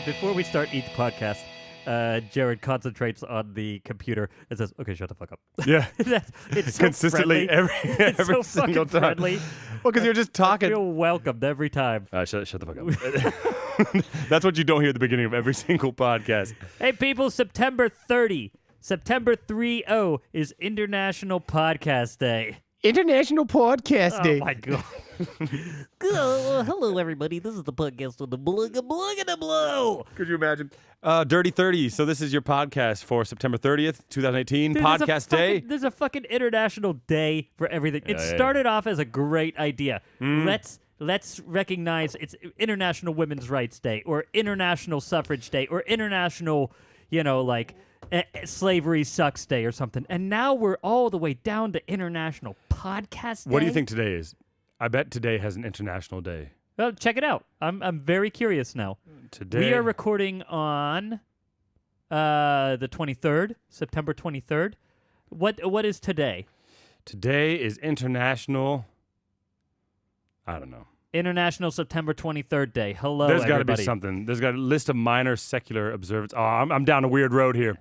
Before we start each podcast, Jared concentrates on the computer and says, "Okay, shut the fuck up." Yeah, it's so consistently friendly. every so single fucking time. friendly. Well, because you're just I talking. feel welcomed every time. Shut the fuck up. That's what you don't hear at the beginning of every single podcast. Hey, people! September 30, September 30 is International Podcast Day. International Podcast Day. Oh my god! Hello, everybody. This is the podcast on the Blow. Could you imagine? Dirty 30. So this is your podcast for September 30th, 2018. Dude, podcast day. There's a fucking international day for everything. It Yeah. started off as a great idea. Let's recognize it's International Women's Rights Day or International Suffrage Day or International, Slavery Sucks Day or something. And now we're all the way down to International Podcast Day. What do you think today is? I bet today has an international day. Well, check it out. I'm very curious now. Today We are recording on the 23rd, September 23rd. What is today? Today is International. I don't know. International September 23rd Day. Hello, There's got to be everybody. something. There's got a list of minor secular observance. Oh, I'm down a weird road here.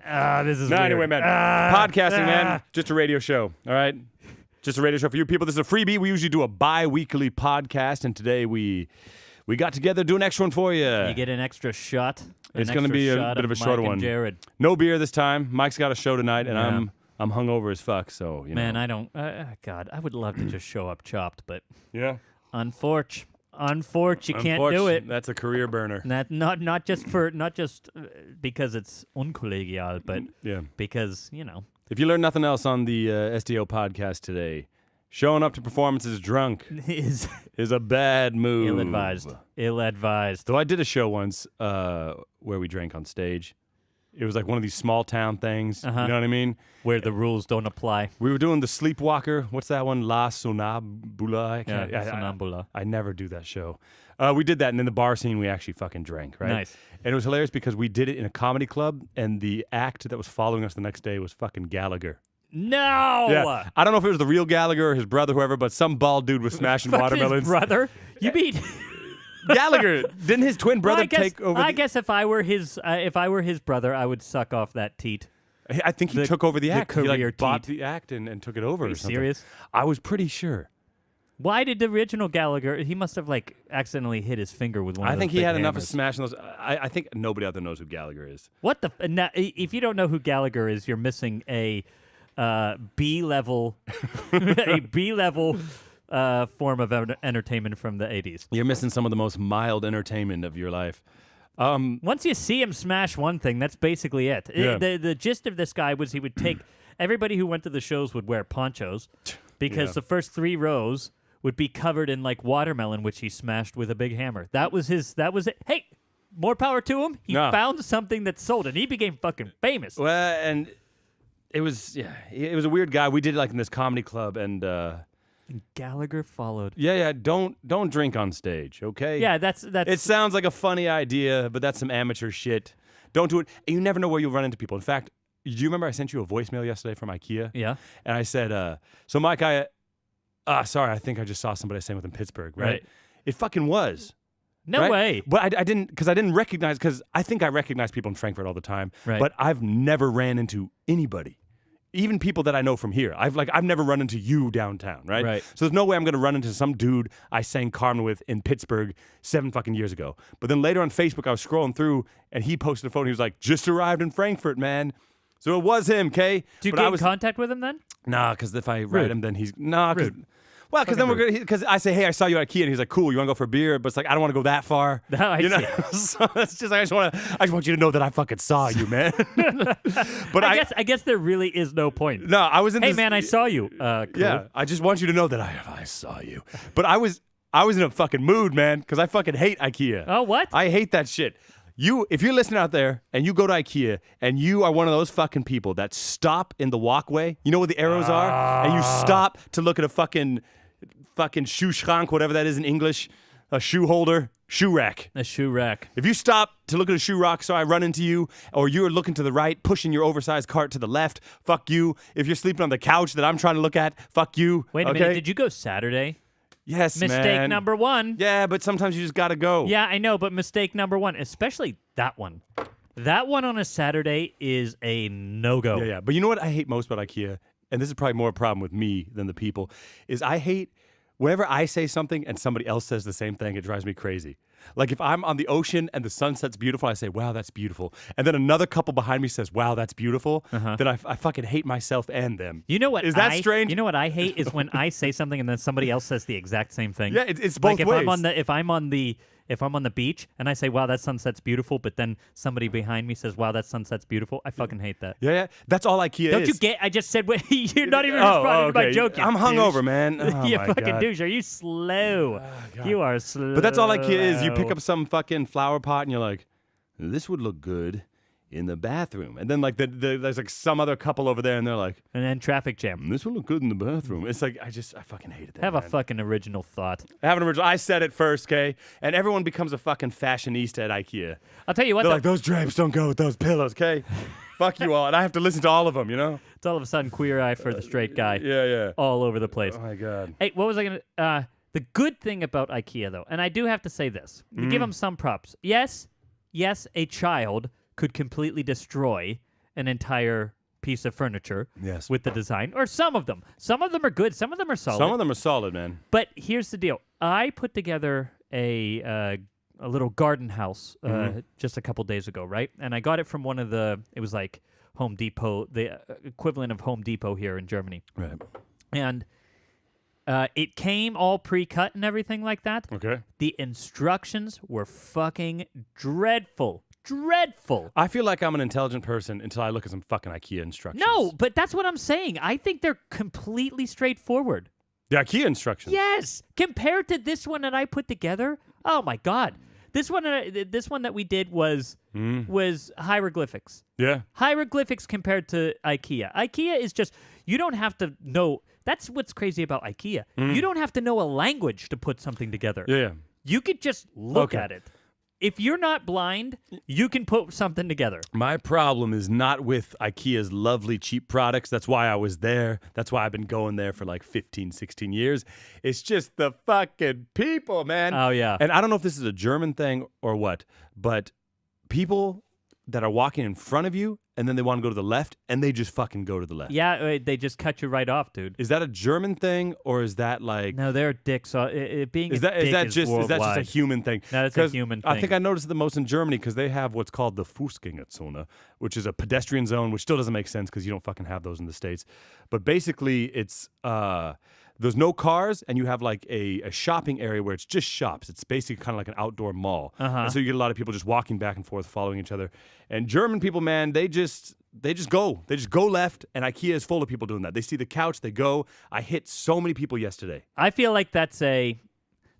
This is No, weird. anyway, man. Podcasting, man. Just a radio show. All right. Just a radio show for you people. This is a freebie. We usually do a bi-weekly podcast, and today we got together to do an extra one for you. You get an extra shot. It's going to be a bit of a shorter Mike one. and Jared. No beer this time. Mike's got a show tonight, and Yeah. I'm hungover as fuck. So Man, I don't. God, I would love to just show up chopped, but yeah. unfortunately, you can't do it. That's a career burner. Not just because it's uncollegial, but Yeah. because If you learn nothing else on the SDAO podcast today, showing up to performances drunk is is a bad move. ill-advised. Ill-advised. So I did a show once where we drank on stage. It was like one of these small town things. Uh-huh. You know what I mean? Where the rules don't apply. We were doing the Sleepwalker. What's that one? La Sonambula. Sonambula. I never do that show. We did that, and in the bar scene, we actually fucking drank, right? Nice. And it was hilarious because we did it in a comedy club, and the act that was following us the next day was fucking Gallagher. No! Yeah. I don't know if it was the real Gallagher or his brother, whoever, but some bald dude was smashing Fuck watermelons. His brother? You mean... Gallagher, didn't his twin brother take over? I guess if I were his brother, I would suck off that teat. I think he took over the act. He career bought teat. the act and took it over. Are you or something. serious? I was pretty sure. Why did the original Gallagher? He must have accidentally hit his finger with one. I of think those he big had enough of hammers. smashing those. I think nobody out there knows who Gallagher is. What the? Now, if you don't know who Gallagher is, you're missing a B-level, a B-level form of entertainment from the 80s. You're missing some of the most mild entertainment of your life. Once you see him smash one thing, that's basically it. Yeah. The gist of this guy was he would take everybody who went to the shows would wear ponchos because Yeah. the first 3 rows would be covered in watermelon, which he smashed with a big hammer. That was it. Hey, more power to him. He No. found something that sold, and he became fucking famous. Well, and it was a weird guy. We did it in this comedy club, and Gallagher followed. don't drink on stage, okay? Yeah, that's. It sounds like a funny idea, but that's some amateur shit. Don't do it. And you never know where you'll run into people. In fact, do you remember I sent you a voicemail yesterday from IKEA? Yeah. And I said, so Mike, sorry, I think I just saw somebody I sang with in Pittsburgh, right? It fucking was. No right? way. But I didn't, because I didn't recognize, because I think I recognize people in Frankfurt all the time, Right. but I've never ran into anybody. Even people that I know from here. I've never run into you downtown, right? Right. So there's no way I'm going to run into some dude I sang Carmen with in Pittsburgh 7 fucking years ago. But then later on Facebook, I was scrolling through, and he posted a photo. He was like, just arrived in Frankfurt, man. So it was him, okay? Do you But get I in was, contact with him then? Nah, because if I Rude. write him, then he's... Nah, because... Rude. Well, because then Fucking we're gonna... Because I say, hey, I saw you at IKEA, and he's like, cool, you want to go for a beer? But it's like, I don't want to go that far. No, I you know? see. So it's just, I just want you to know that I fucking saw you, man. But I guess there really is no point. No, I was in Hey this... man, I saw you. Cool. Yeah, I just want you to know that I saw you. But I was in a fucking mood, man, because I fucking hate IKEA. Oh, what? I hate that shit. If you're listening out there and you go to IKEA and you are one of those fucking people that stop in the walkway, you know where the arrows are, and you stop to look at a fucking shoe schrank, whatever that is in English, a shoe holder, shoe rack. A shoe rack. If you stop to look at a shoe rack, so I run into you, or you're looking to the right, pushing your oversized cart to the left, fuck you. If you're sleeping on the couch that I'm trying to look at, fuck you. Wait a okay? minute. Did you go Saturday? Yes, Mistake man. number one. Yeah, but sometimes you just gotta go. Yeah, I know, but mistake number one, especially that one. That one on a Saturday is a no-go. Yeah. But you know what I hate most about IKEA? And this is probably more a problem with me than the people, is I hate whenever I say something and somebody else says the same thing, it drives me crazy. Like if I'm on the ocean and the sunset's beautiful, I say, wow, that's beautiful. And then another couple behind me says, wow, that's beautiful. Then I fucking hate myself and them. You know what? Is that strange? You know what I hate is when I say something and then somebody else says the exact same thing. Yeah, it's both like if ways. if I'm on the beach and I say, wow, that sunset's beautiful, but then somebody behind me says, wow, that sunset's beautiful, I fucking hate that. Yeah. That's all IKEA Don't is. you get? I just said, you're not even responding to my joke. I'm hungover, man. Oh, you my fucking God. douche. Are you slow? You are slow. But that's all IKEA is. You pick up some fucking flower pot and you're like, this would look good in the bathroom. And then like there's like some other couple over there and they're like, and then traffic jam. this would look good in the bathroom. It's like, I fucking hate it. Have a fucking original thought. I said it first, okay? And everyone becomes a fucking fashionista at IKEA. I'll tell you what. They're like, those drapes don't go with those pillows, okay? Fuck you all. And I have to listen to all of them, you know? It's all of a sudden queer eye for the straight guy. Yeah. All over the place. Oh, my God. Hey, what was I going to... the good thing about IKEA, though, and I do have to say this, to give them some props. Yes, a child could completely destroy an entire piece of furniture with the design, or some of them. Some of them are good. Some of them are solid. Some of them are solid, man. But here's the deal. I put together a little garden house just a couple days ago, right? And I got it from it was like Home Depot, the equivalent of Home Depot here in Germany. Right. And it came all pre-cut and everything like that. Okay. The instructions were fucking dreadful. Dreadful. I feel like I'm an intelligent person until I look at some fucking IKEA instructions. No, but that's what I'm saying. I think they're completely straightforward. The IKEA instructions. Yes. Compared to this one that I put together, oh my God. This one that we did was hieroglyphics. Yeah. Hieroglyphics compared to IKEA. IKEA is just, you don't have to know. That's what's crazy about IKEA. You don't have to know a language to put something together. Yeah. You could just look at it. If you're not blind, you can put something together. My problem is not with IKEA's lovely cheap products. That's why I was there. That's why I've been going there for like 15, 16 years. It's just the fucking people, man. Oh, yeah. And I don't know if this is a German thing or what, but people that are walking in front of you and then they want to go to the left and they just fucking go to the left. Yeah, they just cut you right off, dude. Is that a German thing or is that like... No, they're dicks. Is that just a human thing? No, that's a human thing. I think I noticed it the most in Germany because they have what's called the Fußgängerzone, which is a pedestrian zone, which still doesn't make sense because you don't fucking have those in the States. But basically, it's... there's no cars, and you have like a shopping area where it's just shops. It's basically kind of like an outdoor mall. And so you get a lot of people just walking back and forth, following each other. And German people, man, they just go. They just go left, and IKEA is full of people doing that. They see the couch, they go. I hit so many people yesterday. I feel like this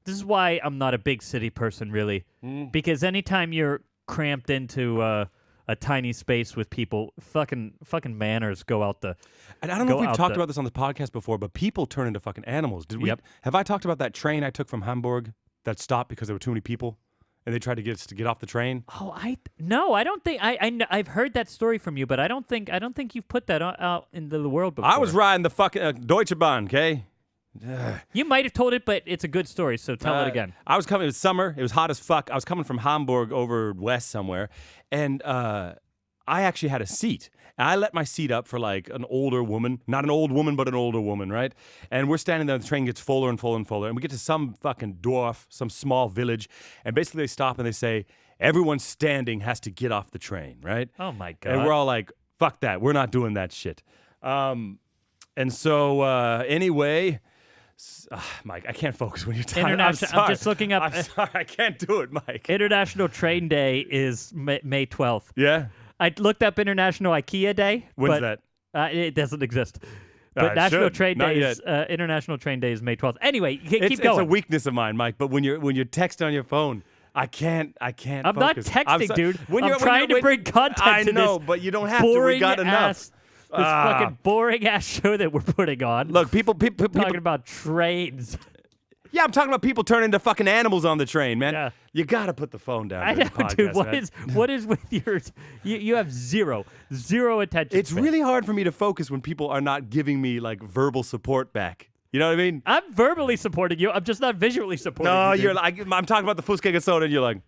is why I'm not a big city person, really. Because anytime you're cramped into a tiny space with people, fucking manners go out the... And I don't know if we've talked about this on the podcast before, but people turn into fucking animals. Did we? Yep. Have I talked about that train I took from Hamburg that stopped because there were too many people, and they tried to get us to get off the train? Oh, no, I don't think I've heard that story from you, but I don't think you've put that out into the world before. I was riding the fucking Deutsche Bahn, okay? You might have told it, but it's a good story, so tell it again. I was coming. It was summer. It was hot as fuck. I was coming from Hamburg over west somewhere, and I actually had a seat. And I let my seat up for like an older woman, not an old woman, but an older woman, right? And we're standing there. The train gets fuller and fuller and fuller, and we get to some fucking dwarf, some small village, and basically they stop and they say, "Everyone standing has to get off the train," right? Oh my God! And we're all like, "Fuck that! We're not doing that shit." And so anyway. Mike, I can't focus when you're talking. I'm just looking up. I'm sorry, I can't do it, Mike. International Train Day is May 12th. Yeah? I looked up International IKEA Day. When's that? It doesn't exist. But International Train Day is May 12th. Anyway, keep going. It's a weakness of mine, Mike. But when you're texting on your phone, I can't. I'm focus. not texting, dude. I'm trying to bring content to this. I know, but you don't have to. We got enough. This fucking boring ass show that we're putting on. Look, people talking about trains. Yeah, I'm talking about people turning into fucking animals on the train, man. Yeah. You gotta put the phone down. I know, dude. What is with your? You have zero attention. It's really hard for me to focus when people are not giving me like verbal support back. You know what I mean? I'm verbally supporting you. I'm just not visually supporting you. No, dude. you're like, I'm talking about the full cake of soda, and you're like,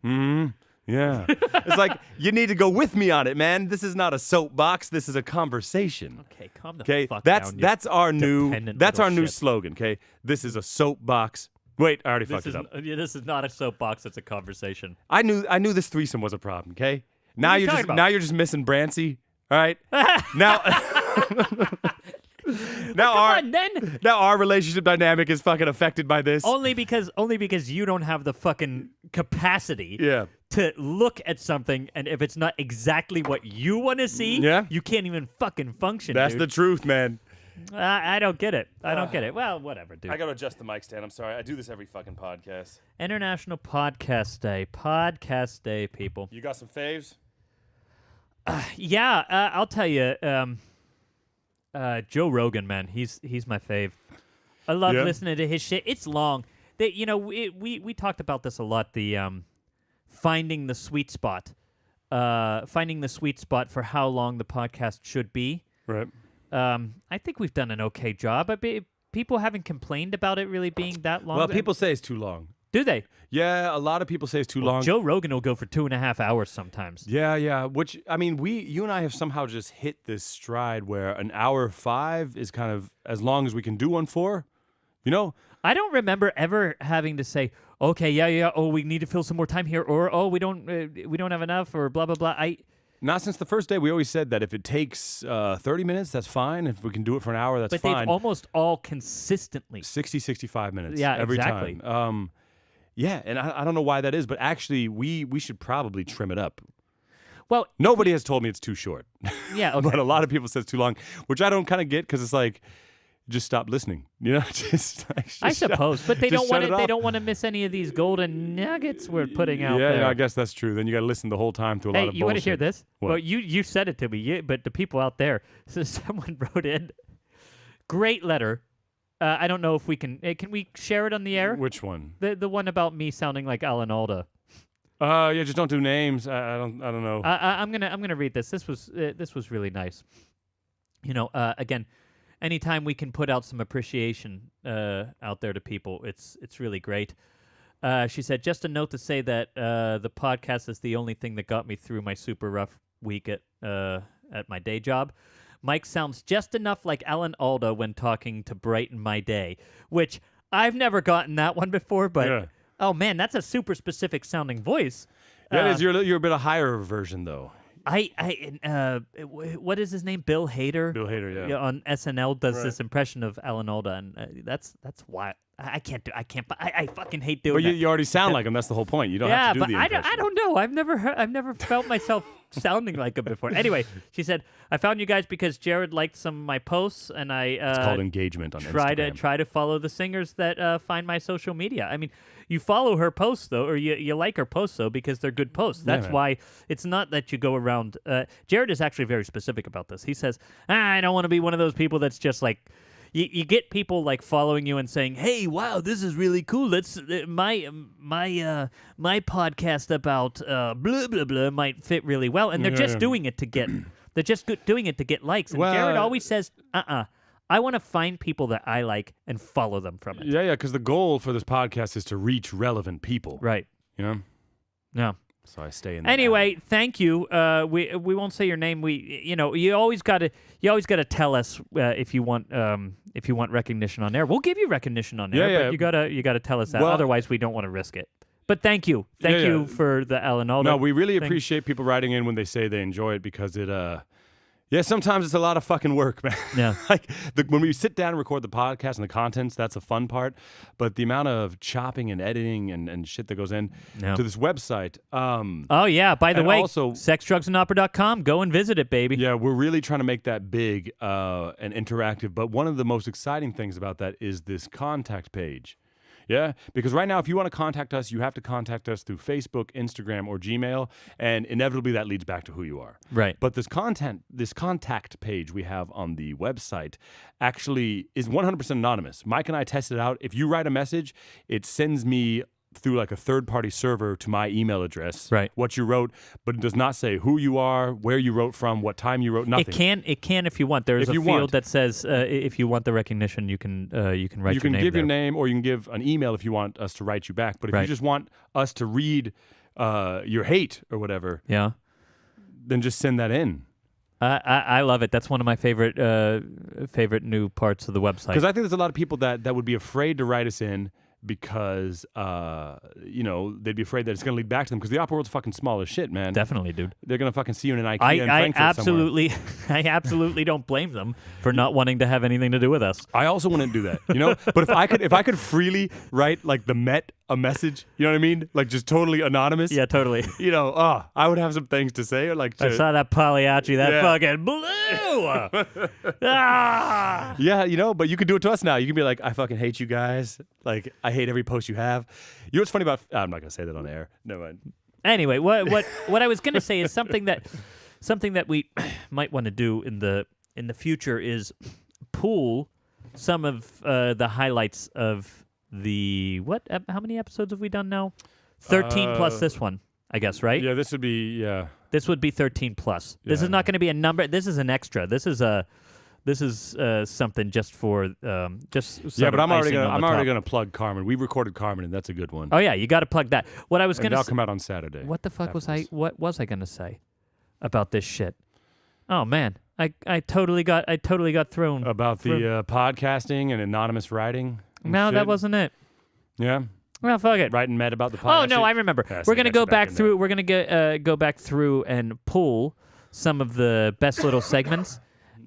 yeah. It's like, you need to go with me on it, man. This is not a soapbox. This is a conversation. Okay, calm the Okay, fuck that's down. that's our new dependent that's little our new shit. slogan. Okay, this is a soapbox. Wait, I already fucked it up. This is not a soapbox. It's a conversation. I knew this threesome was a problem. Okay, now are you you're talking just about? now you're just missing Brancy. All right, now. Now Come on, then. now our relationship dynamic is fucking affected by this. Only because you don't have the fucking capacity Yeah. to look at something, and if it's not exactly what you want to see, Yeah. you can't even fucking function. That's dude. the truth, man. I don't get it. I don't get it. Well, whatever, dude. I gotta adjust the mic stand. I'm sorry. I do this every fucking podcast. International Podcast Day. Podcast Day, people. You got some faves? Yeah, I'll tell you. Joe Rogan, man, he's my fave. I love Yeah. listening to his shit. It's long. We talked about this a lot. The finding the sweet spot, finding the sweet spot for how long the podcast should be. Right. I think we've done an okay job. People haven't complained about it really being that long. Well, people say it's too long. Do they? Yeah, a lot of people say it's too long. Joe Rogan will go for 2.5 hours sometimes. Yeah. Which, I mean, you and I have somehow just hit this stride where an hour 5 is kind of as long as we can do one for. You know? I don't remember ever having to say, okay, yeah, oh, we need to fill some more time here, or oh, we don't have enough, or blah blah blah. Not since the first day. We always said that if it takes 30 minutes, that's fine. If we can do it for an hour, that's But fine. they've almost all consistently. 60, 65 minutes Yeah, every exactly. time. Yeah, and I don't know why that is, but actually we should probably trim it up. Well, Nobody has told me it's too short. yeah, okay. But a lot of people say it's too long, which I don't kind of get because it's like, just stop listening. You know, I suppose, but they just don't want shut it. it They off. don't want to miss any of these golden nuggets we're putting out there. Yeah, I guess that's true. Then you got to listen the whole time to a lot Hey, of you want to bullshit. hear this? What? Well, you said it to me, but the people out there. So someone wrote in, great letter. I don't know if we can. Can we share it on the air? Which one? The one about me sounding like Alan Alda. Yeah, just don't do names. I don't know. I'm gonna read this. This was really nice. You know, again, anytime we can put out some appreciation out there to people, it's really great. She said, just a note to say that the podcast is the only thing that got me through my super rough week at my day job. Mike sounds just enough like Alan Alda when talking to brighten my day, which I've never gotten that one before, but Yeah. oh man, that's a super specific sounding voice. Yeah, it is. You're a bit a higher version though. What is his name? Bill Hader. Bill Hader, yeah. On SNL does Right. this impression of Alan Alda, and that's why I fucking hate doing But that. you already sound like him. That's the whole point. You don't Yeah, have to do but the I impression. don't know. I've never felt myself sounding like him before. Anyway, she said, I found you guys because Jared liked some of my posts, and I It's called engagement on Instagram. try to follow the singers that find my social media. I mean, you follow her posts though, or you like her posts though because they're good posts. That's man. why it's not that you go around. Jared is actually very specific about this. He says, I don't want to be one of those people that's just like. You get people like following you and saying, "Hey, wow, this is really cool. Let's my podcast about blah blah blah might fit really well." And they're just doing it to get doing it to get likes. And Well, Jared always says, I want to find people that I like and follow them from it." Yeah, because the goal for this podcast is to reach relevant people. Right. You know? No. So I stay in that Anyway, thank you. We won't say your name. You always gotta tell us if you want recognition on there. We'll give you recognition on there, Yeah, but you gotta tell us that. Well- Otherwise, we don't want to risk it. But thank you for the Alan Alda. No, we really thing. appreciate people writing in when they say they enjoy it because it sometimes it's a lot of fucking work, man. Yeah. Like when we sit down and record the podcast and the contents, that's a fun part. But the amount of chopping and editing and shit that goes in No. to this website. Oh yeah. By the And way, also- sexdrugsandopera.com. Go and visit it, baby. Yeah, we're really trying to make that big and interactive. But one of the most exciting things about that is this contact page. Yeah, because right now, if you want to contact us, you have to contact us through Facebook, Instagram, or Gmail, and inevitably that leads back to who you are. Right. But this contact page we have on the website actually is 100% anonymous. Mike and I tested it out. If you write a message, it sends me through like a third-party server to my email address. Right. What you wrote, but it does not say who you are, where you wrote from, what time you wrote. Nothing. It can if you want. There's a field that says if you want the recognition, you can write you your name. can give there. your name, or you can give an email if you want us to write you back. But if you just want us to read your hate or whatever, then just send that in. I love it. That's one of my favorite new parts of the website. Because I think there's a lot of people that would be afraid to write us in because they'd be afraid that it's going to lead back to them because the opera world's fucking small as shit, man. Definitely, dude. They're going to fucking see you in an IKEA in Frankfurt absolutely, somewhere. I absolutely don't blame them for not wanting to have anything to do with us. I also wouldn't do that, But if I could freely write like the Met a message, you know what I mean? Like just totally anonymous. Yeah, totally. I would have some things to say. Or like I saw that Pagliacci, that fucking blue. Yeah, but you could do it to us now. You can be like, I fucking hate you guys. Like, I hate every post you have. You know what's funny about? I'm not gonna say that on air. Never mind. Anyway, what I was gonna say is something that we might want to do in the future is pool some of the highlights of the how many episodes have we done now? 13 plus this one, I guess, right? Yeah, this would be This would be 13 plus. This is not going to be a number. This is an extra. This is something just for just. Yeah, but I'm already gonna plug Carmen. We recorded Carmen, and that's a good one. Oh yeah, you got to plug that. What I was gonna. That'll come out on Saturday. What the fuck was I? What was I gonna say about this shit? Oh man, I totally got thrown about the podcasting and anonymous writing. No, that wasn't it. Yeah. Well, fuck it. Writing Met about the podcast. Oh no, I remember. We're gonna go back through. We're gonna go back through and pull some of the best little segments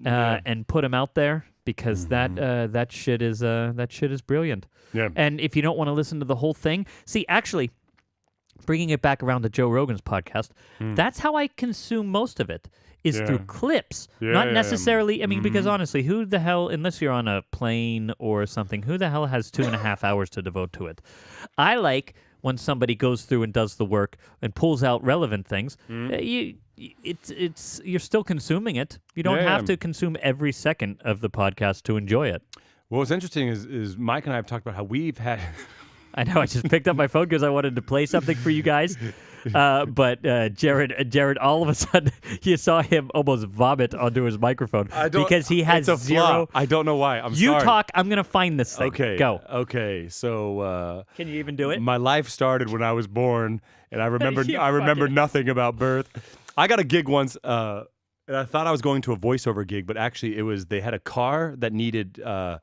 and put them out there because that shit is brilliant. Yeah. And if you don't want to listen to the whole thing, see, actually, bringing it back around to Joe Rogan's podcast, that's how I consume most of it. Is through clips, not necessarily. I mean, because honestly, who the hell, unless you're on a plane or something, who the hell has 2.5 hours to devote to it? I like when somebody goes through and does the work and pulls out relevant things. You're still consuming it. You don't have to consume every second of the podcast to enjoy it. Well, what's interesting is Mike and I have talked about how we've had. I know. I just picked up my phone because I wanted to play something for you guys. But Jared, all of a sudden, you saw him almost vomit onto his microphone because he has it's a zero. Flaw. I don't know why. You sorry. talk. I'm gonna find this thing. Okay. Go. Okay. So. Can you even do it? My life started when I was born, and I remember nothing about birth. I got a gig once. And I thought I was going to a voiceover gig, but actually they had a car that needed to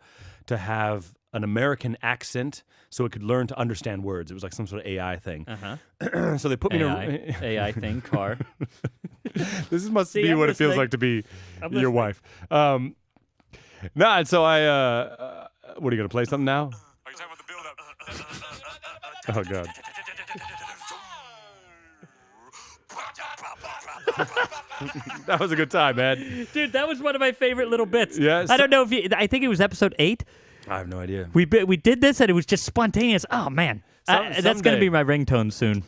have an American accent so it could learn to understand words. It was like some sort of AI thing. So they put me in a AI thing, car. This must be what it feels like to be your wife. And so I, what are you going to play something now? Are you talking about the build-up? Oh, God. That was a good time, man. Dude, that was one of my favorite little bits. Yes. I don't know if I think it was episode 8. I have no idea. We did this and it was just spontaneous. Oh man, that's going to be my ringtone soon.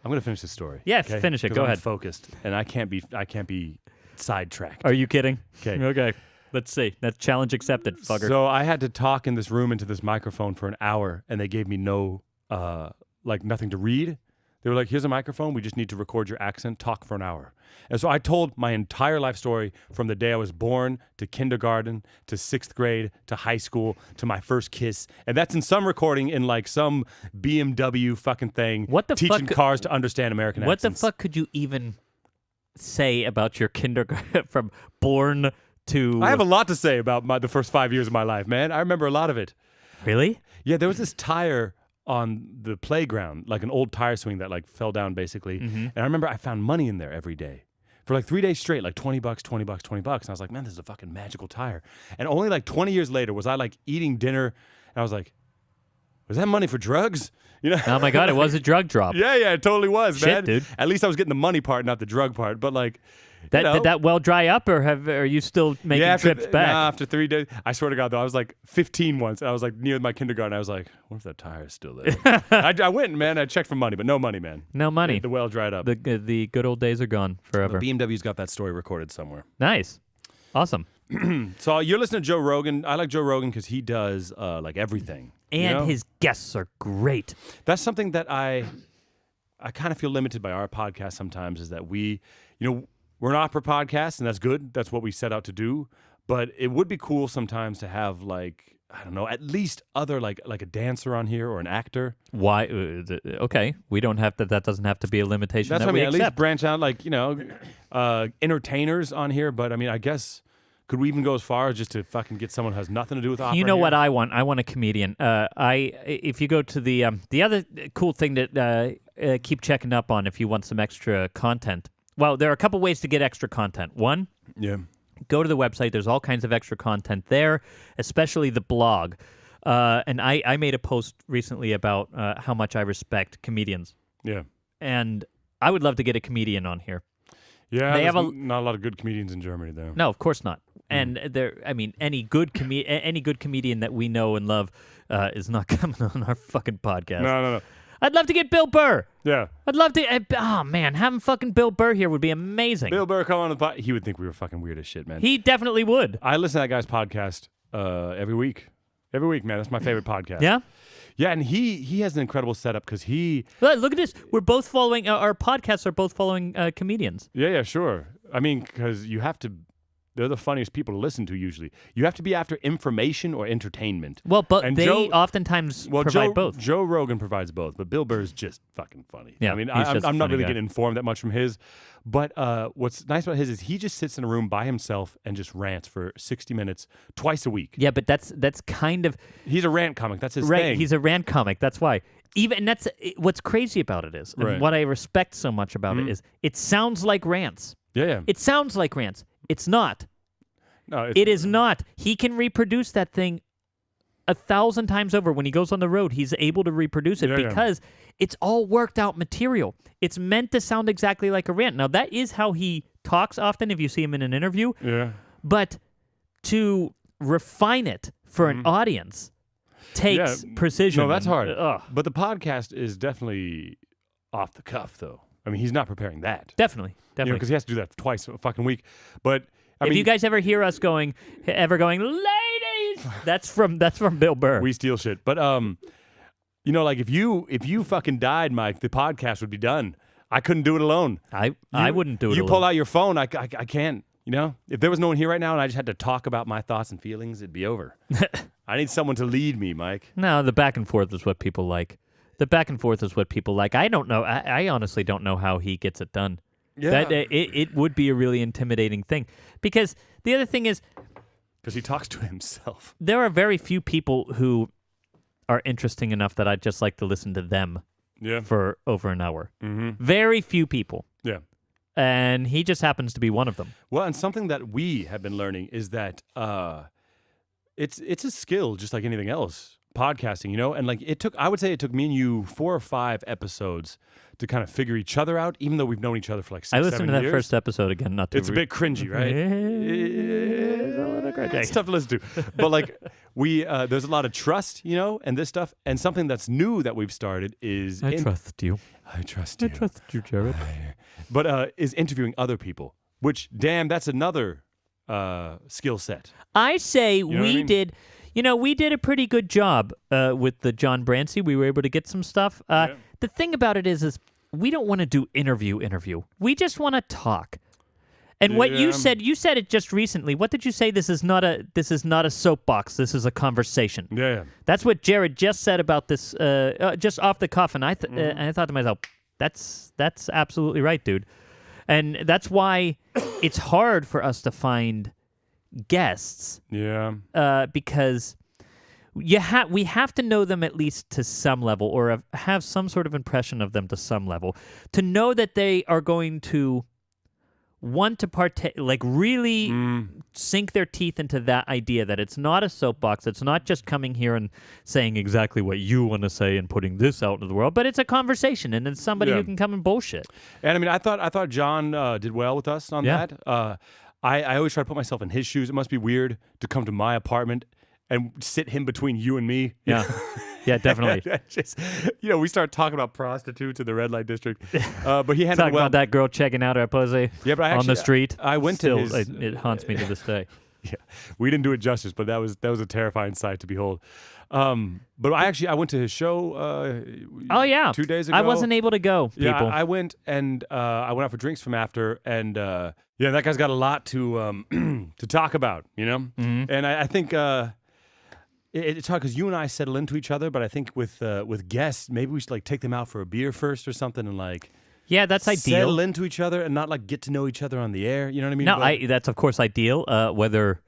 I'm going to finish this story. Yeah, okay? finish it. Go ahead. I'm focused, and I can't be sidetracked. Are you kidding? Okay. Okay. Let's see. That's challenge accepted, fucker. So I had to talk in this room into this microphone for an hour, and they gave me nothing to read. They were like, here's a microphone. We just need to record your accent. Talk for an hour. And so I told my entire life story from the day I was born to kindergarten to 6th grade to high school to my first kiss. And that's in some recording in like some BMW fucking thing. What the teaching fuck? cars to understand American What accents. the fuck could you even say about your kindergarten from born to... I have a lot to say about the first 5 years of my life, man. I remember a lot of it. Really? Yeah, there was this tire on the playground, like an old tire swing that like fell down basically. And I remember I found money in there every day for like 3 days straight, like $20, $20, $20. And I was like, man, this is a fucking magical tire. And only like 20 years later was I like eating dinner and I was like, was that money for drugs? You know? Oh my God, it was a drug drop. Yeah, it totally was, Shit, man. dude. At least I was getting the money part, not the drug part. But like, Did that well dry up, or are you still making trips back? Nah, after 3 days. I swear to God, though, I was like 15 once, and I was like near my kindergarten. I was like, what if that tire is still there? I went, man. I checked for money, but no money, man. No money. The well dried up. The good old days are gone forever. But BMW's got that story recorded somewhere. Nice. Awesome. So you're listening to Joe Rogan. I like Joe Rogan because he does like everything. And know? his guests are great. That's something that I kind of feel limited by our podcast sometimes, is that we, we're an opera podcast, and that's good. That's what we set out to do. But it would be cool sometimes to have, like, I don't know, at least other, like a dancer on here or an actor. Why? Okay, we don't have to. That doesn't have to be a limitation. That's that what I we mean. At least accept. branch out, like, entertainers on here. But I mean, I guess, could we even go as far as just to fucking get someone who has nothing to do with opera? You know here? what I want? I want a comedian. If you go to the other cool thing that keep checking up on if you want some extra content. Well, there are a couple ways to get extra content. One, Yeah. go to the website. There's all kinds of extra content there, especially the blog. And I made a post recently about how much I respect comedians, Yeah. and I would love to get a comedian on here. Yeah. They There's have not a lot of good comedians in Germany, though. No, of course not. And any good comedian that we know and love is not coming on our fucking podcast. No. I'd love to get Bill Burr. Yeah. I'd love to. Oh man, having fucking Bill Burr here would be amazing. Bill Burr come on the pod. He would think we were fucking weird as shit, man. He definitely would. I listen to that guy's podcast every week. Every week, man. That's my favorite podcast. Yeah. Yeah, and he has an incredible setup because he. Look at this. We're both following. Our podcasts are both following comedians. Yeah, sure. I mean, because you have to. They're the funniest people to listen to usually. You have to be after information or entertainment. Well, but And they Joe- oftentimes provide both. Joe Rogan provides both, but Bill Burr is just fucking funny. Yeah, I mean, he's just a I'm not funny really guy. getting informed that much from his. But what's nice about his is he just sits in a room by himself and just rants for 60 minutes twice a week. Yeah, but that's kind of He's a rant comic. That's his right. thing. He's a rant comic. That's why. And that's what's crazy about it is, and Right. what I respect so much about it is, it sounds like rants. yeah. It sounds like rants. It's not. No, It is not. He can reproduce that thing 1,000 times over. When he goes on the road, he's able to reproduce it Yeah. because it's all worked out material. It's meant to sound exactly like a rant. Now, that is how he talks often if you see him in an interview. Yeah. But to refine it for an audience takes precision. No, that's and- hard. Ugh. But the podcast is definitely off the cuff, though. I mean, he's not preparing that. Definitely. Because he has to do that twice a fucking week. But I If mean, you guys ever hear us going, ladies, that's from Bill Burr. we steal shit. But like if you fucking died, Mike, the podcast would be done. I couldn't do it alone. I You- wouldn't do it You alone. pull out your phone, I can't. If there was no one here right now and I just had to talk about my thoughts and feelings, it'd be over. I need someone to lead me, Mike. No, the back and forth is what people like. The back and forth is what people like. I don't know. I honestly don't know how he gets it done. Yeah. It would be a really intimidating thing. Because the other thing is, Because he talks to himself. there are very few people who are interesting enough that I'd just like to listen to them Yeah. for over an hour. Mm-hmm. Very few people. Yeah. And he just happens to be one of them. Well, and something that we have been learning is that it's a skill just like anything else, podcasting, and like I would say it took me and you 4 or 5 episodes to kind of figure each other out, even though we've known each other for like 6, I listened 7 to that years. first episode again. Not to It's a bit cringy, right? It's a little cringy. It's tough to listen to. But like there's a lot of trust, and this stuff. And something that's new that we've started is I trust you. I trust you. I trust you, Jared. But is interviewing other people, which damn, that's another skill set. I say know what I we mean? did. We did a pretty good job with the John Brancy. We were able to get some stuff. The thing about it is we don't want to do interview. We just want to talk. And what you Yeah. said it just recently. What did you say? This is not a soapbox. This is a conversation. Yeah. That's what Jared just said about this, just off the cuff. And I thought to myself, that's absolutely right, dude. And that's why it's hard for us to find guests. Yeah. Because we have to know them at least to some level, or have some sort of impression of them to some level, to know that they are going to want to partake, like really sink their teeth into that idea that it's not a soapbox. It's not just coming here and saying exactly what you want to say and putting this out into the world, but it's a conversation, and it's somebody Yeah. who can come and bullshit. And I mean, I thought John did well with us on Yeah. that. I always try to put myself in his shoes. It must be weird to come to my apartment and sit him between you and me. Yeah. Yeah, definitely. Just, we start talking about prostitutes in the red light district. But he handled Talking it well. about that girl checking out her pussy Yeah, but I on the actually- street. I went to Still, his- it haunts me to this day. Yeah, we didn't do it justice, but that was a terrifying sight to behold. But I went to his show. Oh yeah, 2 days ago. I wasn't able to go. People. Yeah, I went and I went out for drinks from after, and yeah, that guy's got a lot to to talk about, you know. Mm-hmm. And I think it's hard because you and I settle into each other, but I think with guests, maybe we should like take them out for a beer first or something, and like. Yeah, that's ideal. Settle into each other and not like get to know each other on the air. You know what I mean? No, that's of course ideal. Whether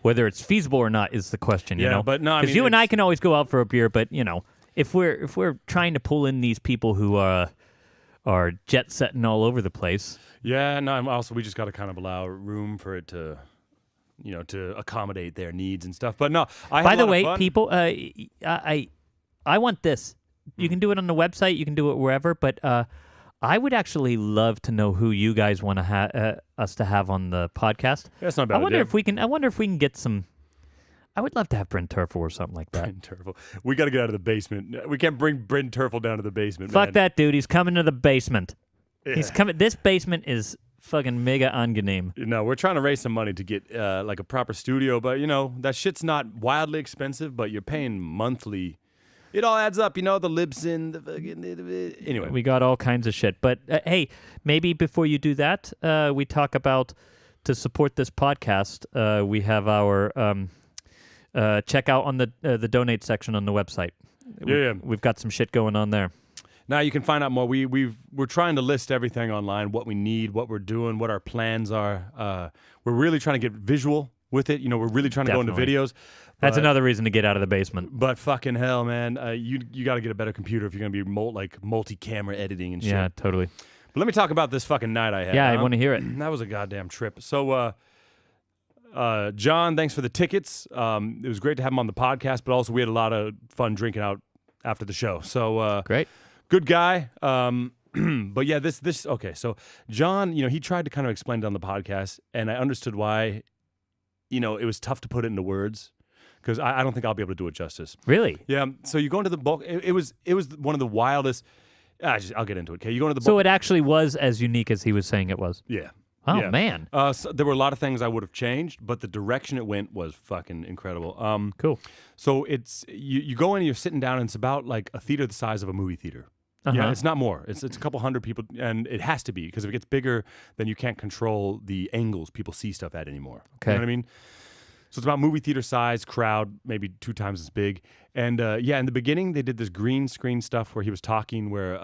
it's feasible or not is the question. You know, but no, because you and I can always go out for a beer, but you know, if we're trying to pull in these people who are jet setting all over the place. Yeah, no. Also, we just got to kind of allow room for it to, you know, to accommodate their needs and stuff. But no, By the way, people, I want this. You can do it on the website. You can do it wherever, but. I would actually love to know who you guys want to us to have on the podcast. That's not a bad. I wonder idea. if we can. I wonder if we can get some. I would love to have Bryn Terfel or something like that. Bryn Terfel. We got to get out of the basement. We can't bring Bryn Terfel down to the basement. Fuck man. that dude. He's coming to the basement. Yeah. He's coming. This basement is fucking mega angenehm. No, we're trying to raise some money to get like a proper studio, but you know that shit's not wildly expensive. But you're paying monthly. It all adds up, you know, the Libsyn, the fucking... Anyway. We got all kinds of shit. But, hey, maybe before you do that, we talk about, to support this podcast, we have our checkout on the donate section on the website. We've got some shit going on there. Now you can find out more. We're trying to list everything online, what we need, what we're doing, what our plans are. We're really trying to get visual with it. You know, we're really trying to go into videos. That's another reason to get out of the basement. But fucking hell, man, you got to get a better computer if you're going to be multi-camera editing and shit. Yeah, totally. But let me talk about this fucking night I had. Yeah, I want to hear it. That was a goddamn trip. So, John, thanks for the tickets. It was great to have him on the podcast, but also we had a lot of fun drinking out after the show. So, great. Good guy. But yeah, this okay. So John, you know, he tried to kind of explain it on the podcast, and I understood why. You know, it was tough to put it into words. Because I don't think I'll be able to do it justice. Really? Yeah. So you go into the bulk. It was one of the wildest. I'll get into it. Okay. You go into the bulk. So it actually was as unique as he was saying it was. Yeah. Oh yeah. Man. So there were a lot of things I would have changed, but the direction it went was fucking incredible. Cool. So it's you go in and you're sitting down, and it's about like a theater the size of a movie theater. Yeah, it's not more. It's a couple hundred people, and it has to be because if it gets bigger, then you can't control the angles people see stuff at anymore. Okay. You know what I mean? So it's about movie theater size, crowd, maybe 2 times as big. And yeah, in the beginning, they did this green screen stuff where he was talking where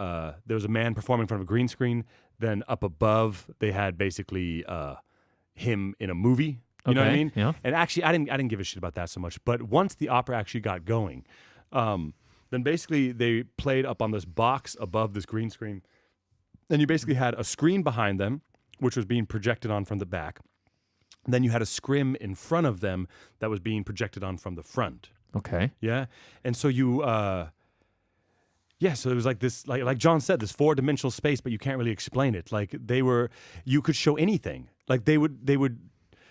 there was a man performing in front of a green screen. Then up above, they had basically him in a movie. You know what I mean? Yeah. And actually, I didn't give a shit about that so much. But once the opera actually got going, then basically they played up on this box above this green screen. Then you basically had a screen behind them, which was being projected on from the back. Then you had a scrim in front of them that was being projected on from the front. Okay. Yeah. And so you, so it was like this, like John said, this 4-dimensional space, but you can't really explain it. Like you could show anything. Like they would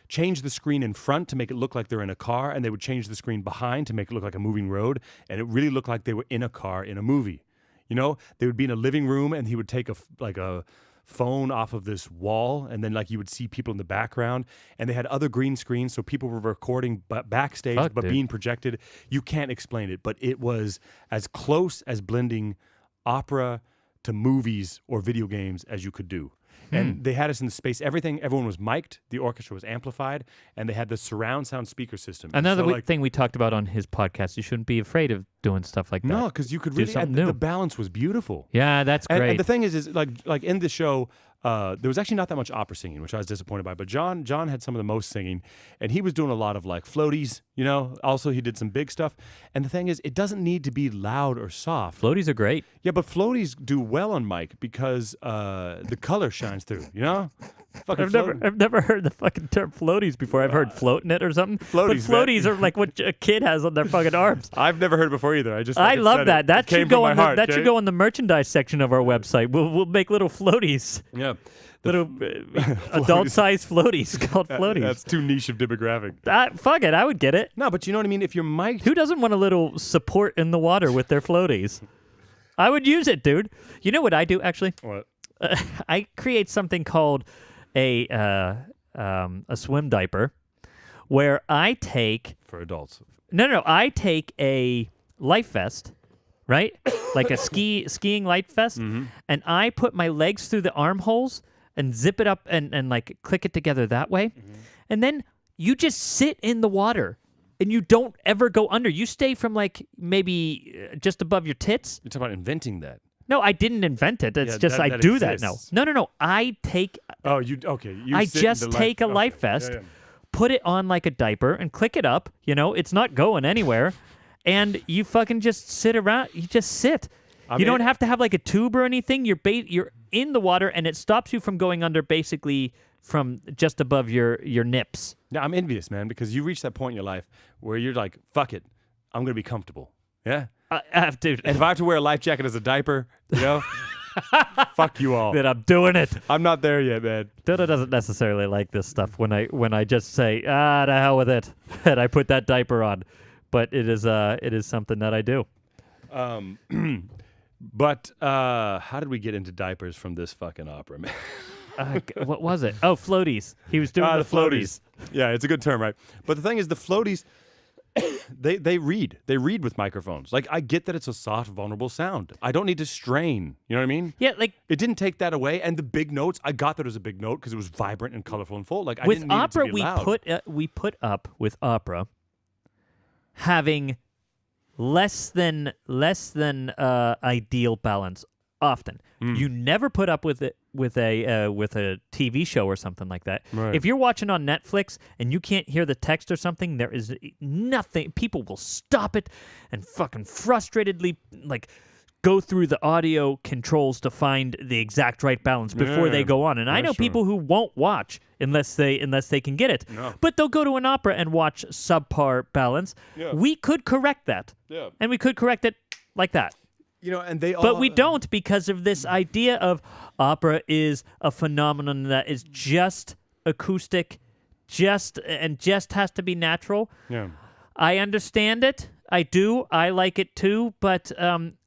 change the screen in front to make it look like they're in a car, and they would change the screen behind to make it look like a moving road, and it really looked like they were in a car in a movie. You know, they would be in a living room, and he would take a phone off of this wall, and then like you would see people in the background, and they had other green screens, so people were recording backstage, but being projected. You can't explain it, but it was as close as blending opera to movies or video games as you could do. And they had us in the space. Everyone was mic'd. The orchestra was amplified, and they had the surround sound speaker system. Another thing we talked about on his podcast, you shouldn't be afraid of doing stuff like that. No, because you could really. The balance was beautiful. Yeah, that's great. And the thing is like in the show, there was actually not that much opera singing, which I was disappointed by. But John had some of the most singing, and he was doing a lot of like floaties. You know, also he did some big stuff. And the thing is, it doesn't need to be loud or soft. Floaties are great. Yeah, but floaties do well on mic because the color shines through. You know, I've never heard the fucking term floaties before. I've heard floating it or something. Floaties, but floaties are like what a kid has on their fucking arms. I've never heard it before either. I love that. That should go on should go on the merchandise section of our website. We'll make little floaties. Yeah. Little adult-sized floaties called floaties. That's too niche of demographic. Fuck it, I would get it. No, but you know what I mean? If you're mic'd... Who doesn't want a little support in the water with their floaties? I would use it, dude. You know what I do, actually? What? I create something called a swim diaper where I take For adults. no, I take a life vest, right? Like a skiing life vest, and I put my legs through the armholes and zip it up and like click it together that way. And then you just sit in the water and you don't ever go under. You stay from like maybe just above your tits. You're talking about inventing that. No, I didn't invent it. It's Yeah, just that I do that exists. now. No. I take Oh, okay. You I sit in just the take a okay. life vest, Yeah. put it on like a diaper, and click it up. You know, it's not going anywhere. And you fucking just sit around. You just sit. You don't have to have like a tube or anything. You're in the water, and it stops you from going under basically from just above your nips. Yeah, I'm envious, man, because you reach that point in your life where you're like, fuck it. I'm going to be comfortable. Yeah? Dude, And if I have to wear a life jacket as a diaper, you know, fuck you all. that I'm doing it. I'm not there yet, man. Dodo doesn't necessarily like this stuff when I just say, to hell with it, and I put that diaper on. But it is something that I do. But how did we get into diapers from this fucking opera, man? What was it? Oh, floaties. He was doing the floaties. Yeah, it's a good term, right? But the thing is, the floaties, they read. They read with microphones. Like, I get that it's a soft, vulnerable sound. I don't need to strain. You know what I mean? Yeah, like It didn't take that away. And the big notes, I got that it was a big note because it was vibrant and colorful and full. Like, I with didn't need opera, it to be loud. we put up with opera having less than ideal balance. Often, you never put up with it with a TV show or something like that. Right. If you're watching on Netflix and you can't hear the text or something, there is nothing. People will stop it and fucking frustratedly like go through the audio controls to find the exact right balance before they go on. And I know sure. people who won't watch unless they can get it. No. But they'll go to an opera and watch subpar balance. Yeah. We could correct that. Yeah. And we could correct it like that. You know, and they all. But we don't because of this idea of opera is a phenomenon that is just acoustic, just has to be natural. Yeah. I understand it. I do. I like it too. But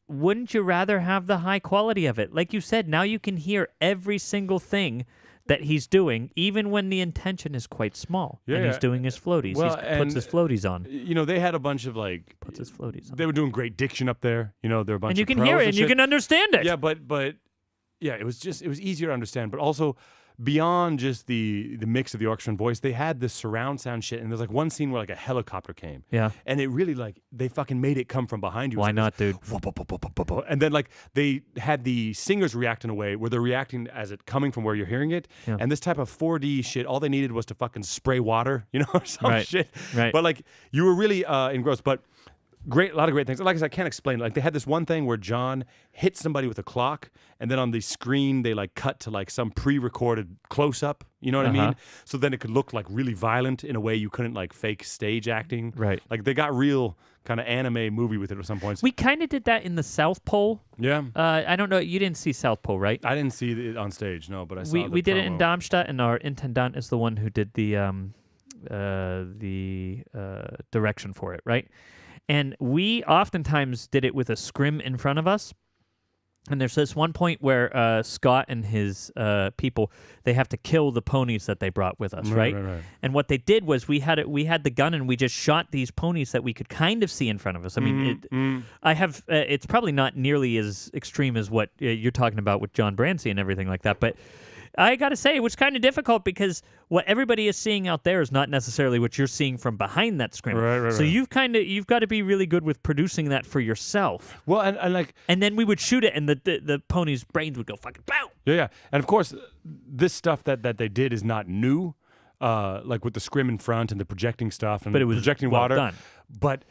wouldn't you rather have the high quality of it? Like you said, now you can hear every single thing that he's doing, even when the intention is quite small. Yeah, and he's yeah. doing his floaties. Well, He puts his floaties on. You know, they had a bunch of like. Puts his floaties on. They were doing great diction up there. You know, there were a bunch And you of can pros hear it and and you shit. can understand it. Yeah, but yeah, it was easier to understand. But also beyond just the mix of the orchestra and voice, they had this surround sound shit. And there's like one scene where like a helicopter came. Yeah. And it really like they fucking made it come from behind you. Why It was not, dude? like and then like they had the singers react in a way where they're reacting as it coming from where you're hearing it. Yeah. And this type of 4D shit, all they needed was to fucking spray water, you know, or some Right. shit. Right. But like you were really engrossed. But a lot of great things. Like I said, I can't explain. Like they had this one thing where John hit somebody with a clock, and then on the screen they like cut to like some pre-recorded close-up. You know what I mean? So then it could look like really violent in a way you couldn't like fake stage acting. Right. Like they got real kind of anime movie with it at some points. We kind of did that in the South Pole. Yeah. I don't know. You didn't see South Pole, right? I didn't see it on stage, no, but I saw We did it in promo. Darmstadt, and our intendant is the one who did the direction for it, right? And we oftentimes did it with a scrim in front of us. And there's this one point where Scott and his people, they have to kill the ponies that they brought with us, right? Right. And what they did was we had the gun and we just shot these ponies that we could kind of see in front of us. I mean, I have it's probably not nearly as extreme as what you're talking about with John Brancy and everything like that, but I got to say, it was kind of difficult because what everybody is seeing out there is not necessarily what you're seeing from behind that screen. Right. So you've got to be really good with producing that for yourself. Well, and like And then we would shoot it, and the pony's brains would go fucking pow. yeah, and of course, this stuff that they did is not new. Like with the scrim in front and the projecting stuff and But it was projecting well water. done. But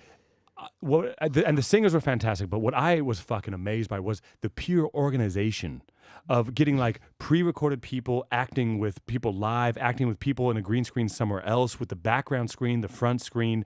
and the singers were fantastic. But what I was fucking amazed by was the pure organization of getting like pre-recorded people acting with people live, acting with people in a green screen somewhere else, with the background screen, the front screen.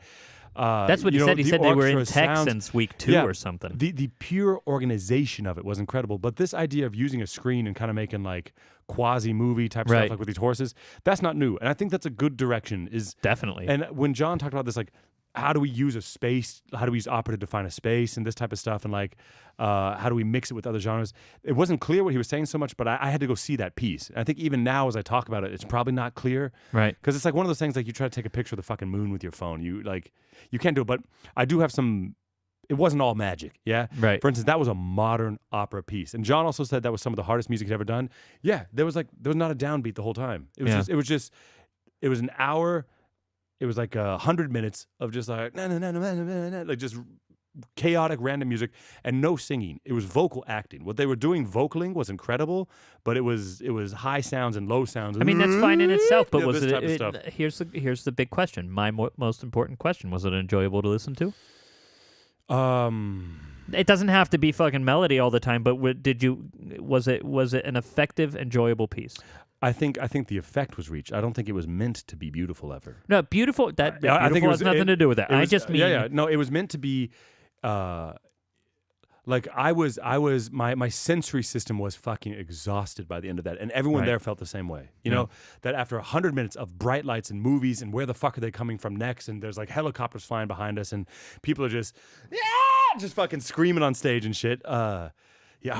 That's what he you know, said. He the said they were in orchestra tech sounds. since week 2 Yeah, or something. The pure organization of it was incredible. But this idea of using a screen and kind of making like quasi-movie type Right. stuff like with these horses, that's not new. And I think that's a good direction. Definitely. And when John talked about this, like how do we use a space? How do we use opera to define a space and this type of stuff? And like, how do we mix it with other genres? It wasn't clear what he was saying so much, but I had to go see that piece. And I think even now, as I talk about it, it's probably not clear. Right. Because it's like one of those things, like you try to take a picture of the fucking moon with your phone. You can't do it. But I do have some, it wasn't all magic. Yeah. Right. For instance, that was a modern opera piece. And John also said that was some of the hardest music he'd ever done. Yeah. There was not a downbeat the whole time. It was an hour. It was like 100 minutes of just like, like just chaotic random music and no singing. It was vocal acting. What they were doing vocaling was incredible, but it was high sounds and low sounds. I mean, that's fine in itself, but was this type of stuff. Here's the big question. My most important question. Was it enjoyable to listen to? It doesn't have to be fucking melody all the time, but was it an effective, enjoyable piece? I think the effect was reached. I don't think it was meant to be beautiful ever. No, beautiful. That beautiful I think has nothing to do with that. I just mean, No, it was meant to be. Like my sensory system was fucking exhausted by the end of that, and everyone there felt the same way. You know that after 100 minutes of bright lights and movies, and where the fuck are they coming from next? And there's like helicopters flying behind us, and people are just fucking screaming on stage and shit. I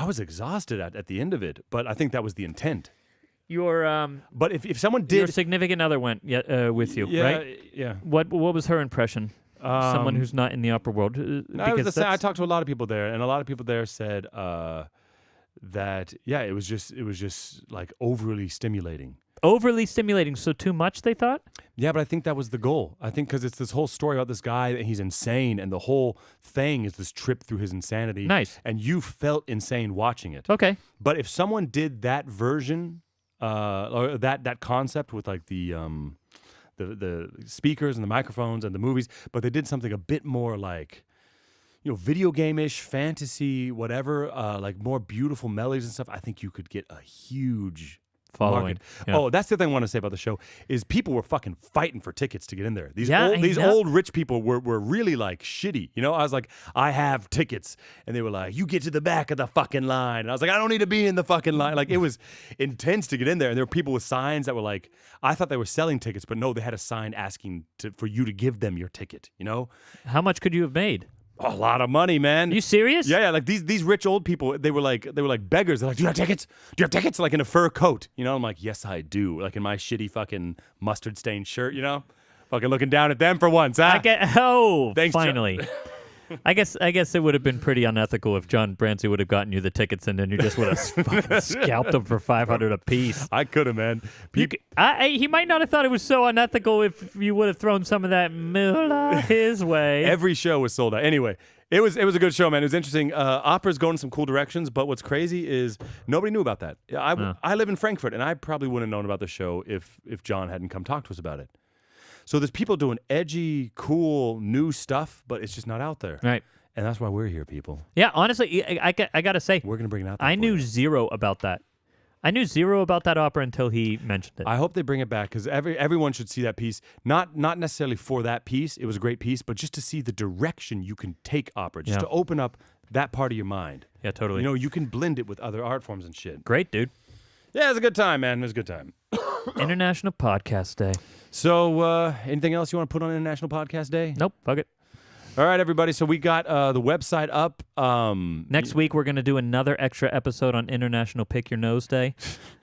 was exhausted at the end of it, but I think that was the intent. But if someone did, your significant other went with you, right? Yeah. What was her impression? Someone who's not in the opera world. I talked to a lot of people there, and a lot of people there said that it was just like overly stimulating. Overly stimulating, so too much, they thought? Yeah, but I think that was the goal. I think because it's this whole story about this guy and he's insane, and the whole thing is this trip through his insanity. Nice. And you felt insane watching it. Okay. But if someone did that version, or that concept with like the speakers and the microphones and the movies, but they did something a bit more like, video game-ish, fantasy, whatever, like more beautiful melodies and stuff, I think you could get a huge following. Yeah. Oh, that's the thing I want to say about the show is people were fucking fighting for tickets to get in there. These old rich people were really like shitty. I was like, I have tickets, and they were like, you get to the back of the fucking line, and I was like, I don't need to be in the fucking line. Like it was intense to get in there, and there were people with signs that were like, I thought they were selling tickets, but no, they had a sign asking for you to give them your ticket. How much could you have made? A lot of money, man. You serious? Yeah. Like these rich old people, they were like beggars. They're like, do you have tickets? Do you have tickets? Like in a fur coat, I'm like, yes, I do. Like in my shitty fucking mustard stained shirt, fucking looking down at them for once. Huh? Thanks, finally. I guess it would have been pretty unethical if John Brancy would have gotten you the tickets and then you just would have fucking scalped them for $500 a piece. I could have, man. He might not have thought it was so unethical if you would have thrown some of that moolah his way. Every show was sold out. Anyway, it was a good show, man. It was interesting. Opera's going in some cool directions, but what's crazy is nobody knew about that. I live in Frankfurt, and I probably wouldn't have known about the show if John hadn't come talk to us about it. So there's people doing edgy, cool, new stuff, but it's just not out there. Right. And that's why we're here, people. Yeah, honestly, I got to say, we're going to bring it out there. I knew zero about that. I knew zero about that opera until he mentioned it. I hope they bring it back because everyone should see that piece. Not necessarily for that piece. It was a great piece, but just to see the direction you can take opera, just to open up that part of your mind. Yeah, totally. You can blend it with other art forms and shit. Great, dude. Yeah, it was a good time, man. It was a good time. International Podcast Day. So, anything else you want to put on International Podcast Day? Nope, fuck it. All right, everybody. So we got the website up. Next week, we're going to do another extra episode on International Pick Your Nose Day.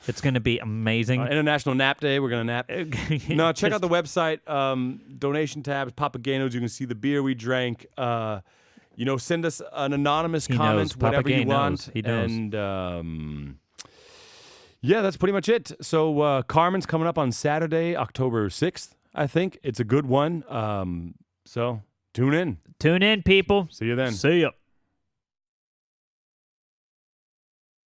It's going to be amazing. International Nap Day. We're going to nap. No, check out the website. Donation tabs, Papaganos. You can see the beer we drank. Send us an anonymous comment, whatever you want. He knows. And yeah, that's pretty much it. So Carmen's coming up on Saturday, October 6th, I think. It's a good one. So tune in. Tune in, people. See you then. See ya.